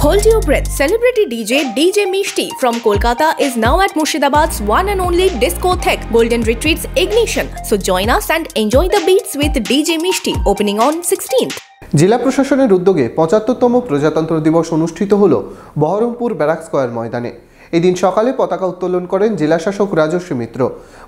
Hold your breath. Celebrity DJ Mishti from Kolkata is now at Murshidabad's one and only Discotheque Golden Retreats Ignition. So join us and enjoy the beats with DJ Mishti opening on 16th. জেলা প্রশাসনের উদ্যোগে ৭৫তম প্রজাতন্ত্র দিবস অনুষ্ঠিত হলো Baharampur barrack square ময়দানে। এদিন সকালে পতাকা উত্তোলন করেন জেলা শাসক রাজশ্রী মিত্র।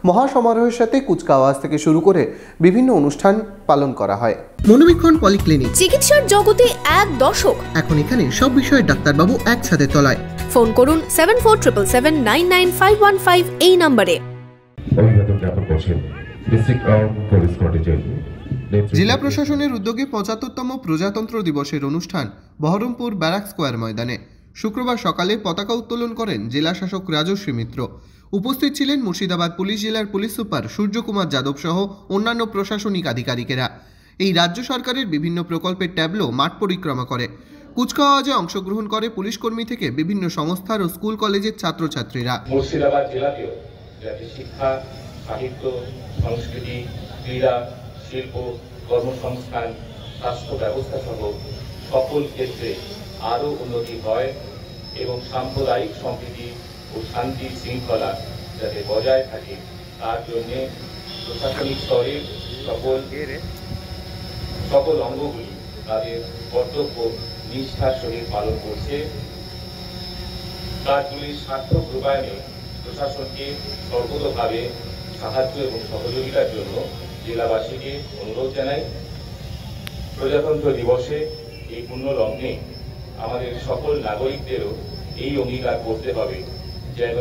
মহাসমারোহের সাথে কুচকাওয়াজ থেকে শুরু করে বিভিন্ন অনুষ্ঠান পালন করা হয়। মনোবীক্ষণ পলিক্লিনিক, চিকিৎসার জগতে এক দশক। এখন এখানে সব বিষয়ে ডাক্তারবাবু একসাথে তলায়। ফোন করুন 7477799515 এই নম্বরে। জেলা প্রশাসনের উদ্যোগে ৭৫তম প্রজাতন্ত্র দিবসের অনুষ্ঠান বহরমপুর ব্যারাক স্কয়ার ময়দানে শুক্রবার সকালে পতাকা উত্তোলন করেন জেলা শাসক রাজশ্রী মিত্র। উপস্থিত ছিলেন মুর্শিদাবাদ পুলিশ জেলার পুলিশ সুপার সূর্যকুমার যাদব সহ অন্যান্য প্রশাসনিক আধিকারিকেরা। এই রাজ্য সরকারের বিভিন্ন প্রকল্পের ট্যাবলো মাঠ পরিক্রমা করে। কুচকাওয়াজে অংশগ্রহণ করে পুলিশ কর্মী থেকে বিভিন্ন সংস্থার ও স্কুল কলেজের ছাত্রছাত্রীরা। মুর্শিদাবাদ জেলাতেও যাতে শিক্ষা, সাহিত্য, সংস্কৃতি, ক্রীড়া, শিল্প, কর্মসংস্থান, স্বাস্থ্য ব্যবস্থা সহ সকল ক্ষেত্রে আরও উন্নতি হয় এবং সাম্প্রদায়িক সম্প্রীতি ও শান্তি শৃঙ্খলা যাতে বজায় থাকে তার জন্য প্রশাসনিক স্তরের সকল অঙ্গগুলি তাদের কর্তব্য নিষ্ঠার সহিত পালন করছে। কাজগুলির সার্থক রূপায়ণে প্রশাসনকে সর্বতোভাবে সাহায্য এবং সহযোগিতার জন্য জেলাবাসীকে অনুরোধ জানাই। প্রজাতন্ত্র দিবসে এই পুণ্যলগ্নে আমাদের সকল নাগরিকদেরও এই অঙ্গীকার করতে হবে যেন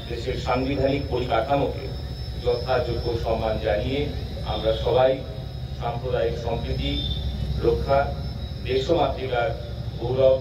দেশের সাংবিধানিক পরিকাঠামোকে যথাযোগ্য সম্মান জানিয়ে আমরা সবাই সাম্প্রদায়িক সম্প্রীতি রক্ষা, দেশমাতৃকার গৌরব